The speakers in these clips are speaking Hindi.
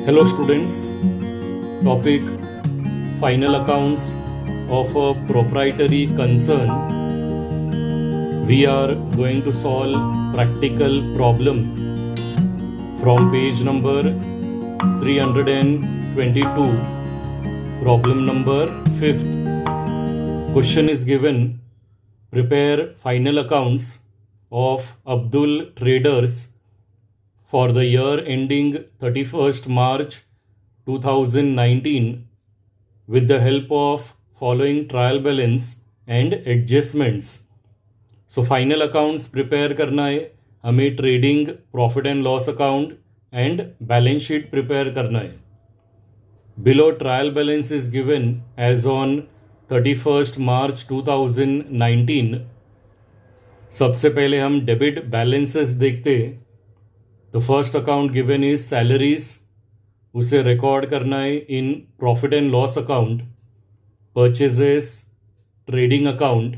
Hello students, topic final accounts of a proprietary concern. We are going to solve practical problem from page number 322, problem number 5th. Question is given, prepare final accounts of Abdul Traders for the year ending 31st March 2019 with the help of following trial balance and adjustments. So final accounts prepare करना है हमें trading profit and loss account and balance sheet prepare करना है. Below trial balance is given as on 31st March 2019. सबसे पहले हम डेबिट बैलेंसेस देखते हैं. The first account given is salaries. उसे रिकॉर्ड करना है in profit and loss account. Purchases trading account.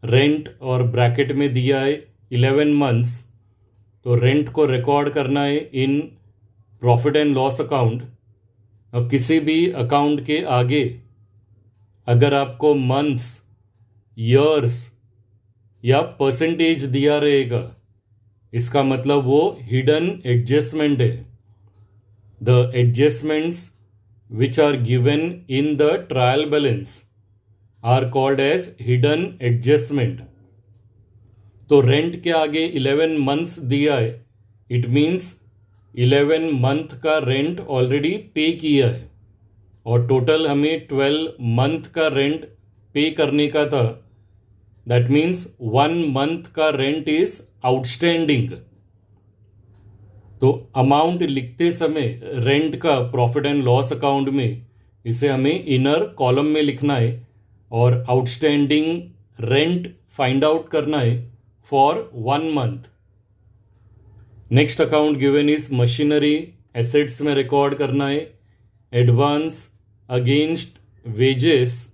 Rent और ब्रैकेट में दिया है 11 मंथ्स, तो रेंट को रिकॉर्ड करना है in profit and loss account. अब किसी भी अकाउंट के आगे अगर आपको मंथ्स, ईयर्स या परसेंटेज दिया रहेगा, इसका मतलब वो हिडन एडजस्टमेंट है. The adjustments which are given in the trial balance are called as hidden adjustment. तो रेंट के आगे 11 मंथ्स दिया है, इट मीन्स 11 मंथ का रेंट ऑलरेडी पे किया है और टोटल हमें 12 मंथ का रेंट पे करने का था. दैट मीन्स 1 मंथ का रेंट इज आउटस्टैंडिंग. तो अमाउंट लिखते समय रेंट का प्रॉफिट एंड लॉस अकाउंट में इसे हमें इनर कॉलम में लिखना है और आउटस्टैंडिंग रेंट फाइंड आउट करना है for 1 month. Next account given is machinery. Assets में रिकॉर्ड करना है. एडवांस अगेंस्ट वेजेस,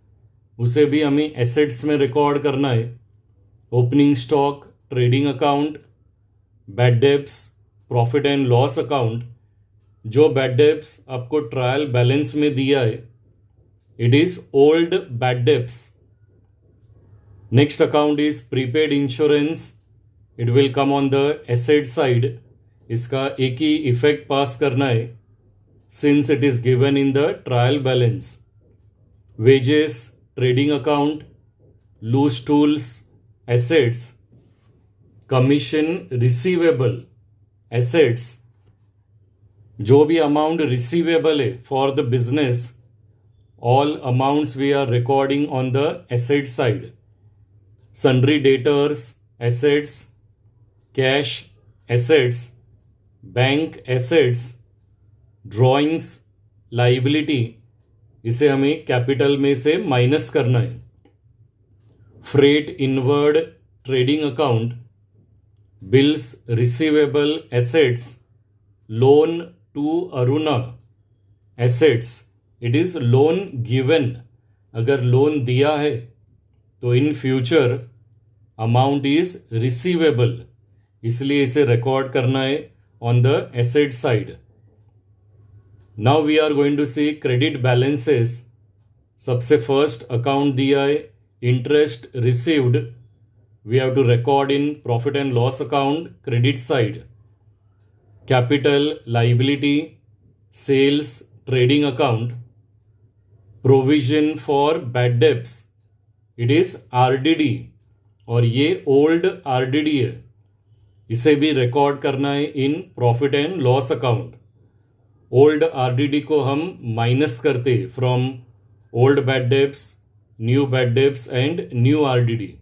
उसे भी हमें एसेट्स में रिकॉर्ड करना है. Opening stock trading account. Bad debts profit and loss account. जो बैड डेब्ट्स आपको ट्रायल बैलेंस में दिया है, it is old bad debts. Next account is prepaid insurance. It will come on the asset side. इसका एक ही इफेक्ट पास करना है since it is given in the trial balance. Wages trading account. Loose tools assets. Commission receivable assets. जो भी अमाउंट रिसीवेबल है for the business, all amounts we are recording on the asset side. Sundry debtors assets. Cash assets. Bank assets. Drawings liability, इसे हमें कैपिटल में से माइनस करना है. Freight inward trading account. Bills receivable assets. Loan to Aruna assets. It is loan given. अगर लोन दिया है तो in future amount is receivable, इसलिए इसे रिकॉर्ड करना है on the asset side. Now we are going to see credit balances. सबसे फर्स्ट अकाउंट दिया है interest received. We have to record in profit and loss account credit side. Capital liability sales trading account. Provision for bad debts, it is RDD और ये ओल्ड आरडीडी है, इसे भी रिकॉर्ड करना है in profit and loss account. Old RDD को हम माइनस करते from old bad debts, new bad debts and new RDD.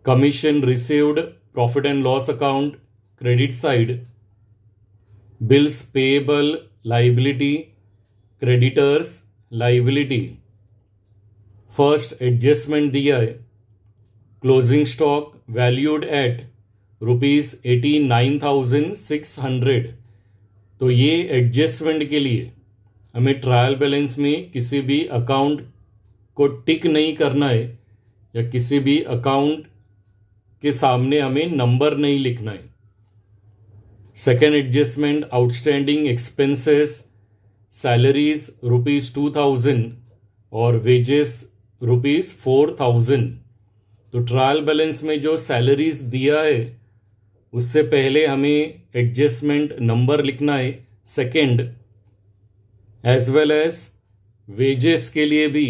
Commission received profit and loss account credit side. Bills payable liability. Creditors liability. First adjustment दिया है. Closing stock valued at ₹89,600. तो ये एडजस्टमेंट के लिए हमें ट्रायल बैलेंस में किसी भी अकाउंट को टिक नहीं करना है या किसी भी अकाउंट के सामने हमें नंबर नहीं लिखना है. Second adjustment outstanding expenses salaries ₹2000 और वेजेस ₹4000। तो ट्रायल बैलेंस में जो सैलरीज दिया है उससे पहले हमें एडजस्टमेंट नंबर लिखना है second, as well as wages के लिए भी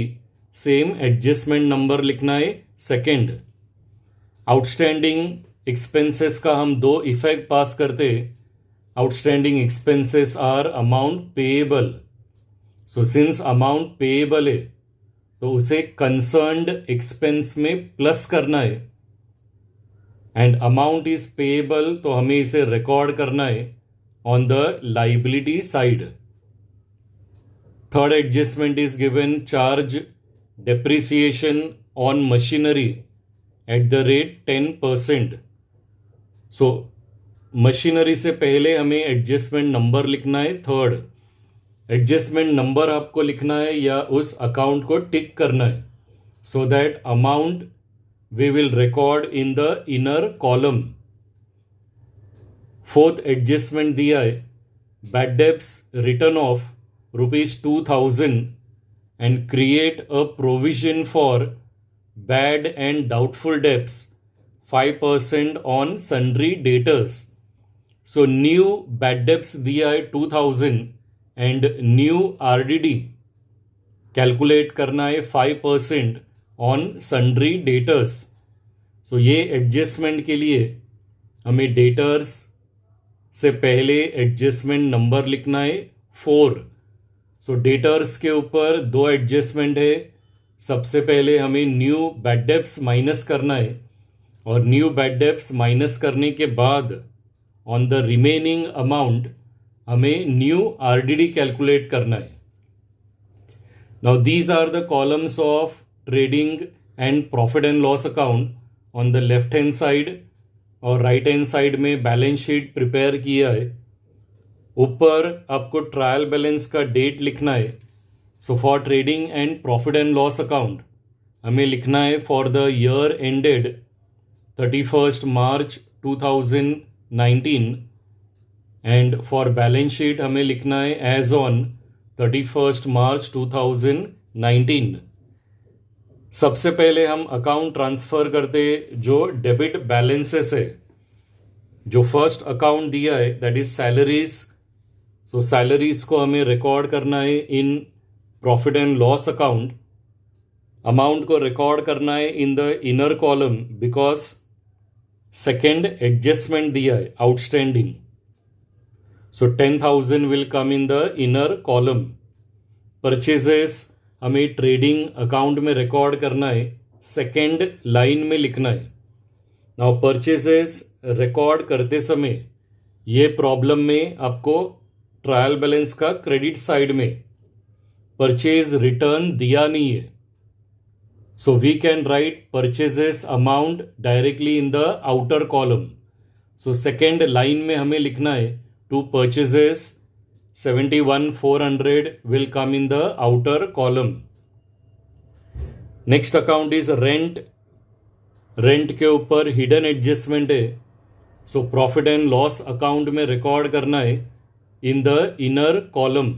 सेम एडजस्टमेंट नंबर लिखना है सेकेंड। आउटस्टैंडिंग एक्सपेंसेस का हम दो इफेक्ट पास करते। Outstanding expenses are amount payable. So since amount payable है तो उसे कंसर्न्ड एक्सपेंस में प्लस करना है एंड अमाउंट इज पेएबल तो हमें इसे रिकॉर्ड करना है on the liability side. Third adjustment is given charge depreciation on machinery at the rate 10%। So machinery से पहले हमें एडजस्टमेंट नंबर लिखना है थर्ड। एडजस्टमेंट नंबर आपको लिखना है या उस अकाउंट को टिक करना है so that amount we will record in the inner column। Fourth adjustment दिया है bad debts written of ₹2000 and create a provision for bad and doubtful debts 5% on sundry debtors। So new bad debts दिया है 2000 and new RDD कैलकुलेट करना है 5% ऑन सन्ड्री डेटर्स। सो ये एडजस्टमेंट के लिए हमें डेटर्स से पहले एडजस्टमेंट नंबर लिखना है 4। सो डेटर्स के ऊपर दो एडजस्टमेंट है। सबसे पहले हमें न्यू बैड डेब्ट्स माइनस करना है और न्यू बैड डेब्ट्स माइनस करने के बाद ऑन द रिमेनिंग अमाउंट हमें न्यू आरडीडी कैलकुलेट करना है। Now these are the columns of trading and profit and loss account on the left hand side और राइट हैंड साइड में बैलेंस शीट प्रिपेयर किया है। ऊपर आपको ट्रायल बैलेंस का डेट लिखना है। So for trading and profit and loss account हमें लिखना है for the year ended 31 March 2019 and for balance sheet हमें लिखना है एज ऑन 31 मार्च 2019। सबसे पहले हम अकाउंट ट्रांसफर करते जो डेबिट बैलेंसेस है। जो फर्स्ट अकाउंट दिया है that is salaries. So salaries को हमें रिकॉर्ड करना है in profit and loss account. Amount को रिकॉर्ड करना है in the inner column because second adjustment दिया है outstanding. So 10,000 will come in the inner column. Purchases हमें ट्रेडिंग अकाउंट में रिकॉर्ड करना है सेकेंड लाइन में लिखना है। नाउ परचेजेस रिकॉर्ड करते समय ये प्रॉब्लम में आपको ट्रायल बैलेंस का क्रेडिट साइड में परचेज रिटर्न दिया नहीं है। So we can write purchases amount directly in the outer column. So second line में हमें लिखना है to purchases 71,400 will come in the outer column। Next account is rent. Rent के ऊपर हिडन एडजस्टमेंट है। So profit and loss account में रिकॉर्ड करना है in the inner column.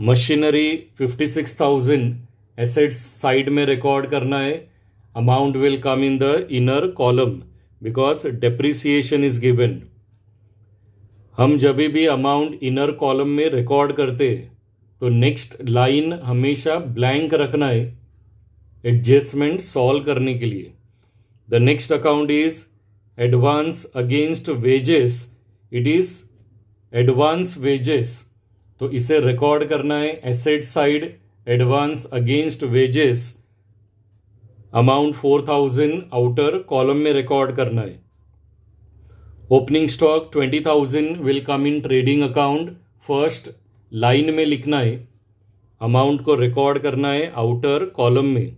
Machinery 56,000 assets side में रिकॉर्ड करना है। Amount will come in the inner column because depreciation is given. हम जब भी अमाउंट इनर कॉलम में रिकॉर्ड करते तो नेक्स्ट लाइन हमेशा ब्लैंक रखना है एडजस्टमेंट सॉल्व करने के लिए। The next account is advance against wages. It is advance wages तो इसे रिकॉर्ड करना है asset side advance against wages. Amount 4,000 outer column में रिकॉर्ड करना है। Opening stock 20,000 will come in trading account. First line में लिखना है। अमाउंट को रिकॉर्ड करना है आउटर कॉलम में।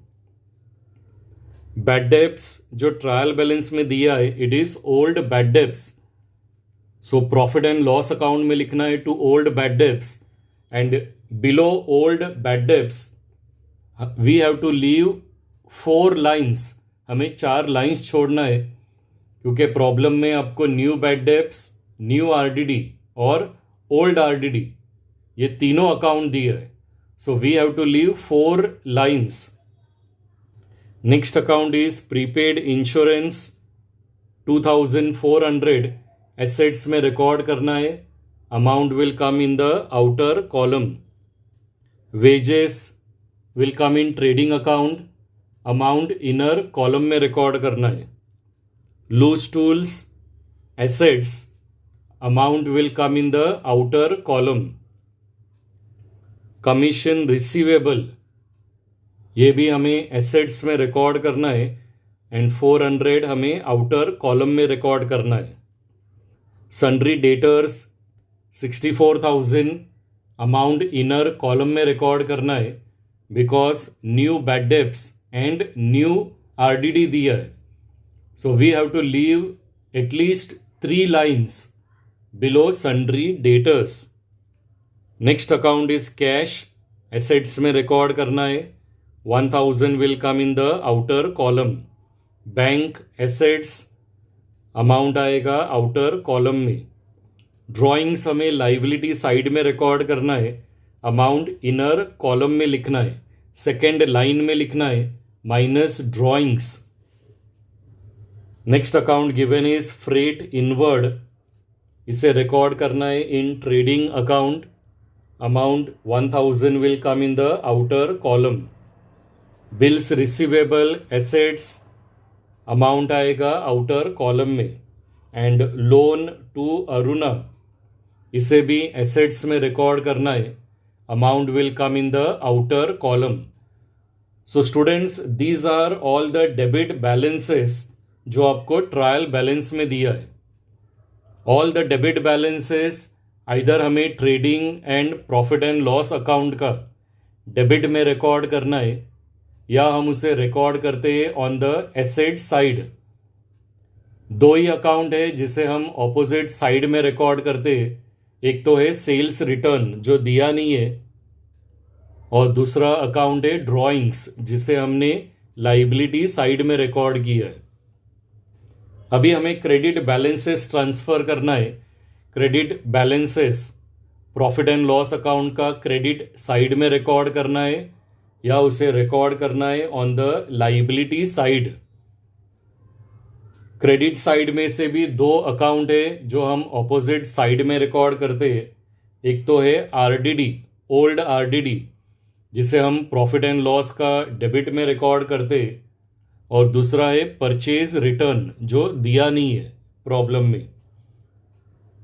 बैड डेब्ट्स जो ट्रायल बैलेंस में दिया है it is old bad debts. So profit and loss account में लिखना है to old bad debts and below old bad debts we have to leave 4 lines. हमें 4 लाइन्स छोड़ना है क्योंकि प्रॉब्लम में आपको new bad debts, new RDD और ओल्ड आरडीडी ये तीनों अकाउंट दिए है. So we have to leave 4 lines. Next account is prepaid insurance 2400 assets में रिकॉर्ड करना है. Amount will come in the outer column. Wages will come in trading account. Amount inner column में रिकॉर्ड करना है. Loose tools assets, amount will come in the outer column. Commission receivable ये भी हमें एसेट्स में रिकॉर्ड करना है एंड 400 हमें आउटर कॉलम में रिकॉर्ड करना है. Sundry debtors 64,000 amount inner column में रिकॉर्ड करना है because new bad debts and new RDD दिया है. So we have to leave at least 3 lines below sundry debtors. Next account is cash. Assets में रिकॉर्ड करना है. 1000 will come in the outer column. Bank assets, amount आएगा आउटर कॉलम में. ड्राइंग्स हमें लाइबिलिटी साइड में रिकॉर्ड करना है. अमाउंट इनर कॉलम में लिखना है. सेकेंड लाइन में लिखना है minus drawings. Next account given is freight inward. इसे रिकॉर्ड करना है in trading account. Amount 1000 will come in the outer column. Bills receivable assets, amount आएगा आउटर कॉलम में. एंड लोन टू अरुणा, इसे भी एसेट्स में रिकॉर्ड करना है. Amount will come in the outer column. So students, these are all the debit balances जो आपको ट्रायल बैलेंस में दिया है. All the debit balances either हमें trading and profit and loss account का डेबिट में रिकॉर्ड करना है या हम उसे रिकॉर्ड करते हैं on the asset side. 2 he account है जिसे हम ऑपोजिट साइड में रिकॉर्ड करते हैं. एक तो है सेल्स रिटर्न जो दिया नहीं है और दूसरा अकाउंट है ड्राइंग्स जिसे हमने लाइबिलिटी साइड में रिकॉर्ड किया है. अभी हमें क्रेडिट बैलेंसेस ट्रांसफर करना है. Credit balances profit and loss account का क्रेडिट साइड में रिकॉर्ड करना है या उसे रिकॉर्ड करना है on the liability side. Credit side में से भी 2 अकाउंट है जो हम ऑपोजिट साइड में रिकॉर्ड करते हैं. एक तो है आरडीडी, ओल्ड आरडीडी, जिसे हम प्रॉफिट एंड लॉस का डेबिट में रिकॉर्ड करते हैं और दूसरा है परचेज रिटर्न जो दिया नहीं है प्रॉब्लम में.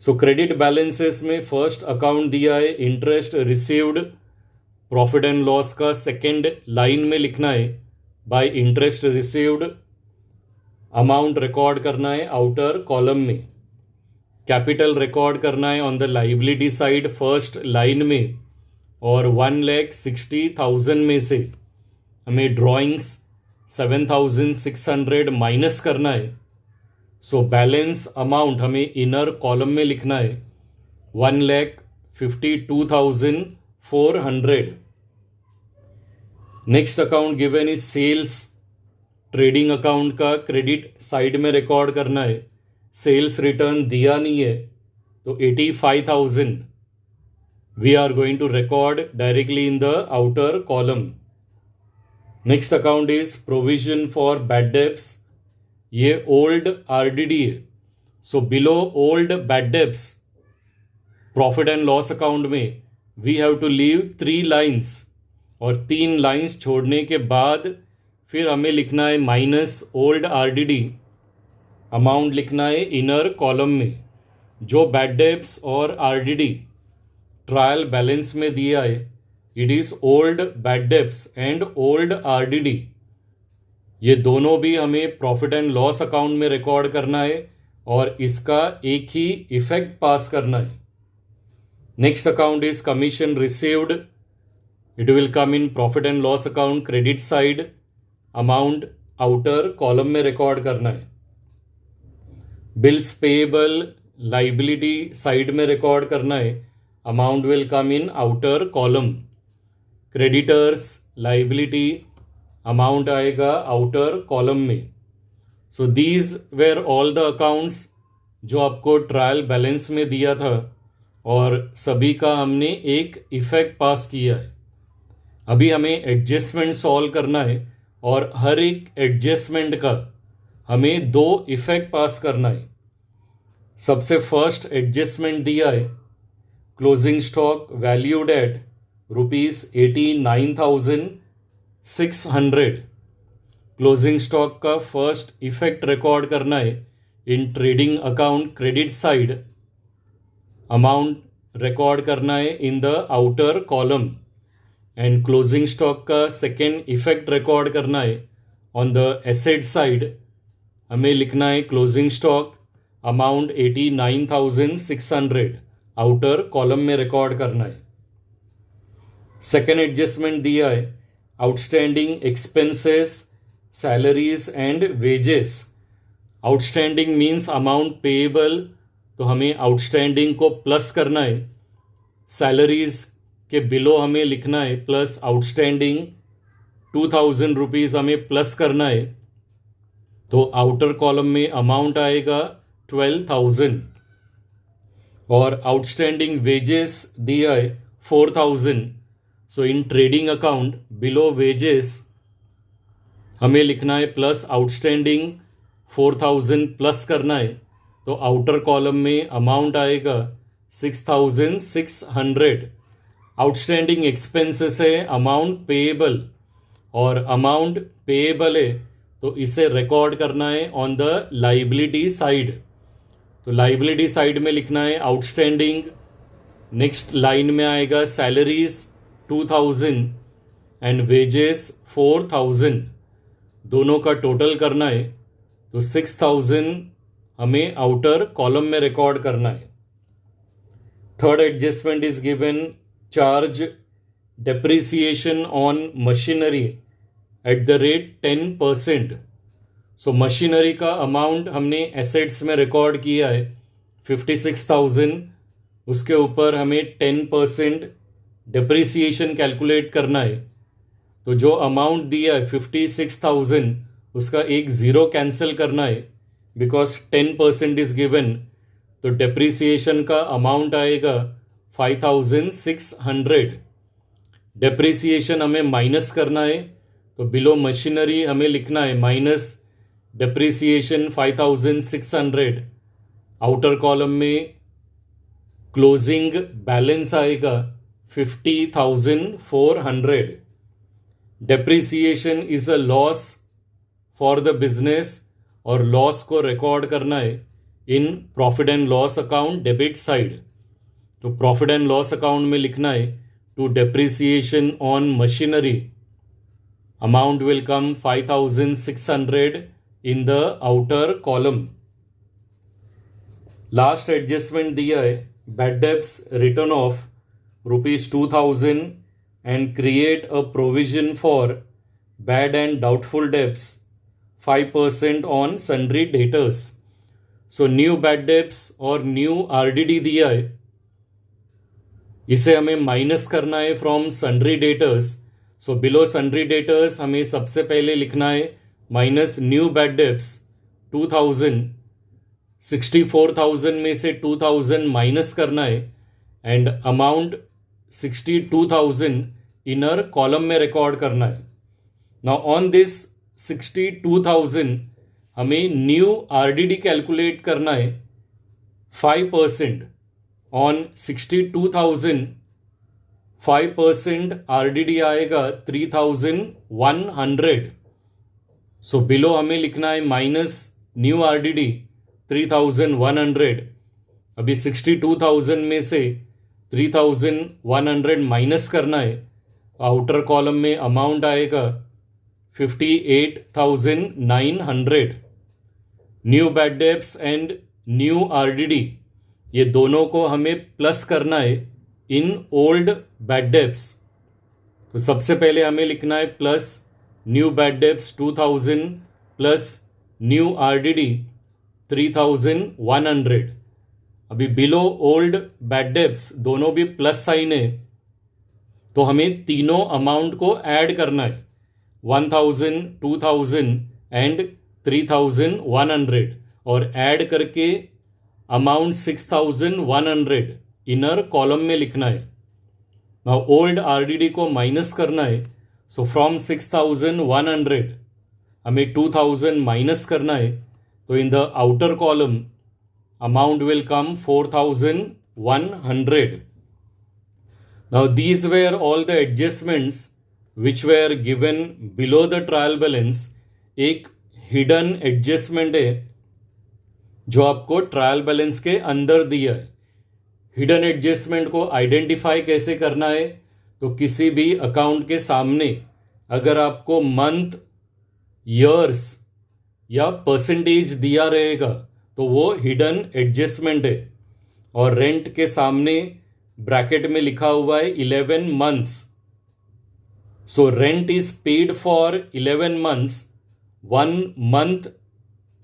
सो क्रेडिट बैलेंसेस में फर्स्ट अकाउंट दिया है interest received. Profit and loss का सेकेंड लाइन में लिखना है bye interest received. Amount record करना है आउटर कॉलम में. कैपिटल रिकॉर्ड करना है on the liability side first line में और 1,60,000 में से हमें ड्राइंग्स 7,600 माइनस करना है. सो बैलेंस अमाउंट हमें इनर कॉलम में लिखना है 1,52,400. Next account given is sales. Trading account का क्रेडिट साइड में रिकॉर्ड करना है. सेल्स रिटर्न दिया नहीं है तो 85,000 we are going to record directly in the outer column. Next account is provision for bad debts. ये ओल्ड आरडीडी है. So below old bad debts profit and loss account में we have to leave 3 lines और 3 लाइन्स छोड़ने के बाद फिर हमें लिखना है माइनस ओल्ड आरडीडी. अमाउंट लिखना है इनर कॉलम में. जो बैड डेब्ट्स और आरडीडी ट्रायल बैलेंस में दिया है it is old bad debts and old RDD. ये दोनों भी हमें प्रॉफिट एंड लॉस अकाउंट में रिकॉर्ड करना है और इसका एक ही इफेक्ट पास करना है. Next account is commission received. It will come in profit and loss account credit side. Amount outer column में रिकॉर्ड करना है. बिल्स पेएबल लाइबिलिटी साइड में रिकॉर्ड करना है. Amount will come in outer column. Creditors liability, amount आएगा आउटर कॉलम में. So these were all the accounts जो आपको ट्रायल बैलेंस में दिया था और सभी का हमने एक इफेक्ट पास किया है। अभी हमें एडजस्टमेंट सॉल्व करना है और हर एक एडजस्टमेंट का हमें 2 इफेक्ट पास करना है। सबसे फर्स्ट एडजस्टमेंट दिया है closing stock valued at ₹89,600। Closing stock का फर्स्ट इफेक्ट रिकॉर्ड करना है in trading account credit side. Amount record करना है in the outer column and closing stock का सेकेंड इफेक्ट रिकॉर्ड करना है ऑन द एसेट साइड। हमें लिखना है closing stock amount 89,600 outer column में रिकॉर्ड करना है। सेकेंड एडजस्टमेंट दिया है outstanding expenses salaries and wages. Outstanding means amount payable, तो हमें आउटस्टैंडिंग को प्लस करना है। सैलरीज के बिलो हमें लिखना है प्लस आउटस्टैंडिंग 2,000 रुपीज़ हमें प्लस करना है। तो आउटर कॉलम में अमाउंट आएगा 12,000 और आउटस्टैंडिंग वेजेस दिया है 4,000। So in trading account below wages हमें लिखना है प्लस आउटस्टैंडिंग 4,000 प्लस करना है। तो आउटर कॉलम में अमाउंट आएगा 6,600। आउटस्टैंडिंग एक्सपेंसेस है अमाउंट पेएबल और अमाउंट पेएबल है तो इसे रिकॉर्ड करना है ऑन द लाइबिलिटी साइड। तो लाइबिलिटी साइड में लिखना है आउटस्टैंडिंग, नेक्स्ट लाइन में आएगा सैलरीज 2,000 एंड वेजेस 4,000, दोनों का टोटल करना है। तो 6,000 हमें आउटर कॉलम में रिकॉर्ड करना है। Third adjustment is given charge depreciation on machinery at the rate 10%। So machinery का अमाउंट हमने एसेट्स में रिकॉर्ड किया है 56,000, उसके ऊपर हमें 10% डेप्रिसिएशन कैलकुलेट करना है। तो जो अमाउंट दिया है 56,000 उसका एक ज़ीरो कैंसिल करना है बिकॉज 10% इज गिवन। तो डेप्रिसिएशन का अमाउंट आएगा 5,600। डेप्रिसिएशन हमें माइनस करना है तो बिलो मशीनरी हमें लिखना है माइनस डेप्रिसिएशन 5,600। आउटर कॉलम में क्लोजिंग बैलेंस आएगा 50,400। Depreciation is a loss for the business और लॉस को रिकॉर्ड करना है in profit and loss account debit side. तो प्रॉफिट एंड लॉस अकाउंट में लिखना है to depreciation on machinery amount will come 5,600 in the outer column. Last adjustment दिया है bad debts written off ₹2,000 and create a provision for bad and doubtful debts 5% on sundry debtors. So new bad debts और न्यू आरडीडी दिया है, इसे हमें माइनस करना है from sundry debtors. So below sundry debtors हमें सबसे पहले लिखना है माइनस न्यू बैड डेब्ट्स 2,000। 64,000 में से 2,000 माइनस करना है एंड अमाउंट 62,000 इनर कॉलम में रिकॉर्ड करना है। नाउ ऑन दिस 62,000 हमें न्यू आरडीडी कैलकुलेट करना है 5% ऑन 62,000। 5% आरडीडी आएगा 3,100। सो बिलो हमें लिखना है माइनस न्यू आरडीडी 3,100। अभी 62,000 में से 3,100 माइनस करना है। आउटर कॉलम में अमाउंट आएगा 58,900। New bad debts and new RDD ये दोनों को हमें प्लस करना है इन ओल्ड बैड डेब्ट्स। तो सबसे पहले हमें लिखना है plus new bad debts 2,000 plus new RDD 3,100। अभी बिलो ओल्ड बैड डेब्ट्स दोनों भी प्लस साइन है तो हमें तीनों अमाउंट को ऐड करना है 1,000, 2,000 एंड 3,100 और ऐड करके अमाउंट 6,100 इनर कॉलम में लिखना है। नाउ ओल्ड आरडीडी को माइनस करना है, सो फ्रॉम 6,100 हमें 2,000 माइनस करना है, तो इन the outer column amount will come 4,100. Now these were all the adjustments which were given below the trial balance. एक हिडन एडजस्टमेंट है जो आपको ट्रायल बैलेंस के अंदर दिया है। हिडन एडजस्टमेंट को आइडेंटिफाई कैसे करना है, तो किसी भी अकाउंट के सामने अगर आपको मंथ, ईयर्स या परसेंटेज दिया रहेगा तो वो हिडन एडजस्टमेंट है। और रेंट के सामने ब्रैकेट में लिखा हुआ है 11 months, so rent is paid for 11 months, 1 month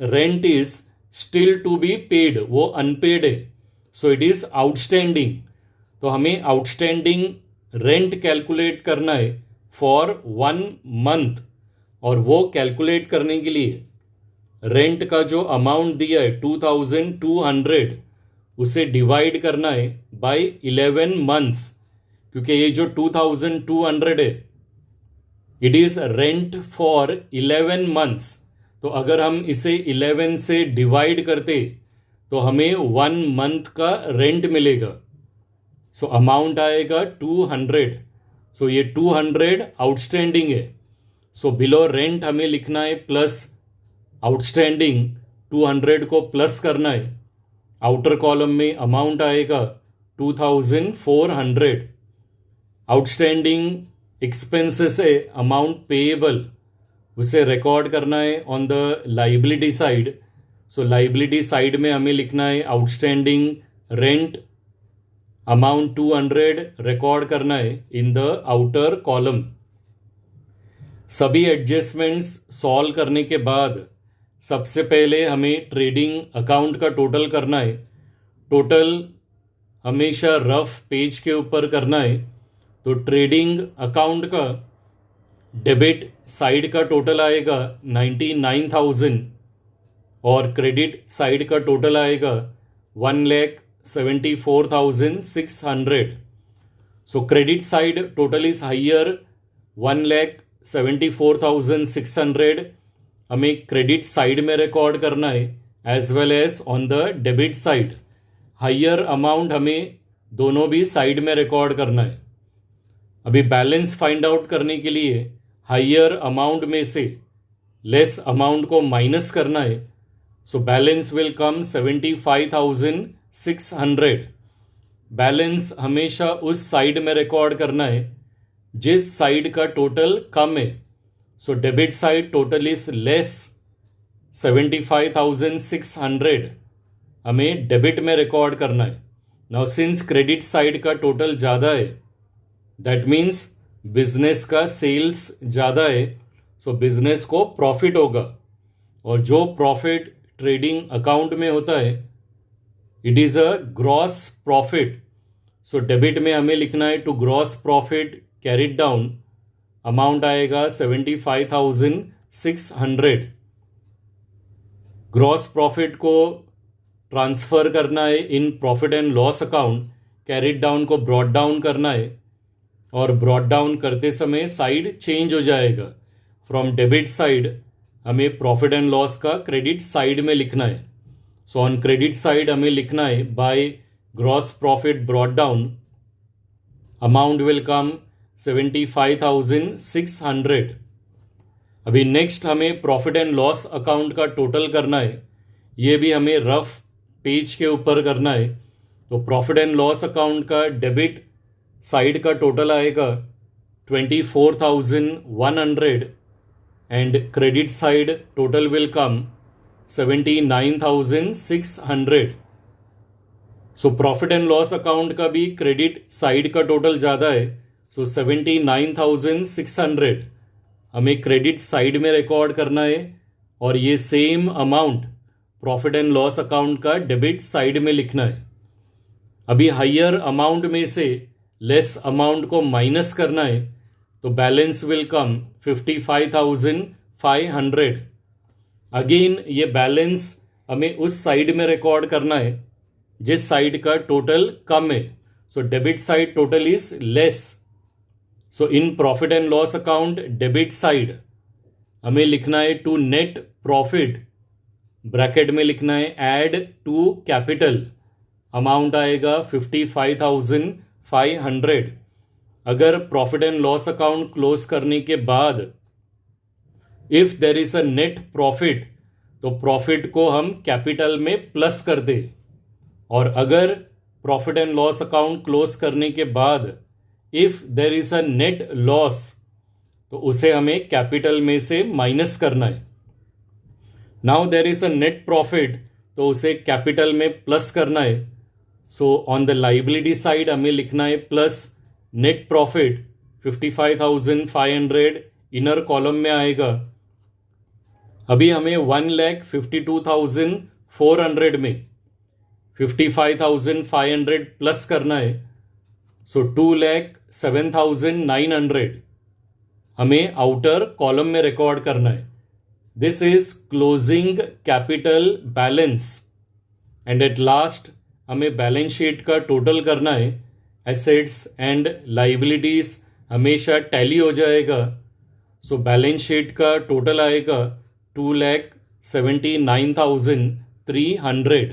rent is still to be paid, वो अनपेड है, सो इट इज आउटस्टैंडिंग। तो हमें आउटस्टैंडिंग रेंट कैलकुलेट करना है फॉर 1 मंथ, और वो कैलकुलेट करने के लिए रेंट का जो अमाउंट दिया है 2,200 उसे डिवाइड करना है बाय 11 मंथ्स, क्योंकि ये जो 2,200 है it is rent for 11 months. तो अगर हम इसे 11 से डिवाइड करते तो हमें 1 मंथ का रेंट मिलेगा, सो अमाउंट आएगा 200। सो ये 200 आउटस्टैंडिंग है, सो बिलो रेंट हमें लिखना है प्लस आउटस्टैंडिंग, 200 को प्लस करना है। आउटर कॉलम में अमाउंट आएगा 2,400। आउटस्टैंडिंग एक्सपेंसेस है अमाउंट पेएबल, उसे रिकॉर्ड करना है on the liability side. So liability side में हमें लिखना है आउटस्टैंडिंग रेंट अमाउंट 200 रिकॉर्ड करना है इन द आउटर कॉलम। सभी एडजस्टमेंट्स सॉल्व करने के बाद सबसे पहले हमें ट्रेडिंग अकाउंट का टोटल करना है। टोटल हमेशा रफ पेज के ऊपर करना है, तो ट्रेडिंग अकाउंट का डेबिट साइड का टोटल आएगा 99,000 और क्रेडिट साइड का टोटल आएगा 1,74,600। So credit side total is higher 1,74,600 हमें क्रेडिट साइड में रिकॉर्ड करना है, as well as on the debit side. Higher amount हमें दोनों भी साइड में रिकॉर्ड करना है। अभी बैलेंस फाइंड आउट करने के लिए हाइयर अमाउंट में से लेस अमाउंट को माइनस करना है, so balance will come 75,600। Balance हमेशा उस साइड में रिकॉर्ड करना है जिस साइड का टोटल कम है। So debit side total is less 75,600, हमें डेबिट में रिकॉर्ड करना है। नाउ सिंस क्रेडिट साइड का टोटल ज़्यादा है, दैट मीन्स बिजनेस का सेल्स ज़्यादा है, सो बिजनेस को प्रॉफिट होगा, और जो प्रॉफिट ट्रेडिंग अकाउंट में होता है it is a gross profit. So debit में हमें लिखना है to gross profit carried down, amount आएगा 75,600। ग्रॉस प्रॉफिट को ट्रांसफ़र करना है in profit and loss account, carried down को ब्रॉट डाउन करना है, और ब्रॉट डाउन करते समय साइड चेंज हो जाएगा। फ्रॉम डेबिट साइड हमें प्रॉफिट एंड लॉस का क्रेडिट साइड में लिखना है। सो ऑन क्रेडिट साइड हमें लिखना है by gross profit brought down, amount will कम 75,600। अभी नेक्स्ट हमें प्रॉफिट एंड लॉस अकाउंट का टोटल करना है, ये भी हमें रफ पेज के ऊपर करना है। तो प्रॉफिट एंड लॉस अकाउंट का डेबिट साइड का टोटल आएगा 24,100 and credit side total will come 79,600। So profit and loss account का भी क्रेडिट साइड का टोटल ज़्यादा है, सो 79,600 हमें क्रेडिट साइड में रिकॉर्ड करना है, और ये same amount profit and loss account का डेबिट साइड में लिखना है। अभी हाइयर अमाउंट में से लेस अमाउंट को माइनस करना है, तो बैलेंस विल कम 55,500। अगेन ये बैलेंस हमें उस साइड में रिकॉर्ड करना है जिस साइड का टोटल कम है. So debit side total is less. So in profit and loss account debit side हमें लिखना है टू नेट प्रॉफिट, ब्रैकेट में लिखना है ऐड टू कैपिटल, अमाउंट आएगा 55,500. अगर profit and loss account close करने के बाद if there is a net profit तो प्रॉफिट को हम कैपिटल में प्लस कर दे, और अगर profit and loss account close करने के बाद if there is a net loss तो उसे हमें कैपिटल में से माइनस करना है. Now there is a net profit तो उसे कैपिटल में प्लस करना है. So on the liability side हमें लिखना है plus net profit 55,500 inner column में आएगा. अभी हमें 1,52,400 में 55,500 प्लस करना है. सो 2,07,900 हमें आउटर कॉलम में रिकॉर्ड करना है. This is closing capital balance. And at last हमें बैलेंस शीट का टोटल करना है. एसेट्स एंड लाइबिलिटीज हमेशा टैली हो जाएगा. सो बैलेंस शीट का टोटल आएगा 2,79,300.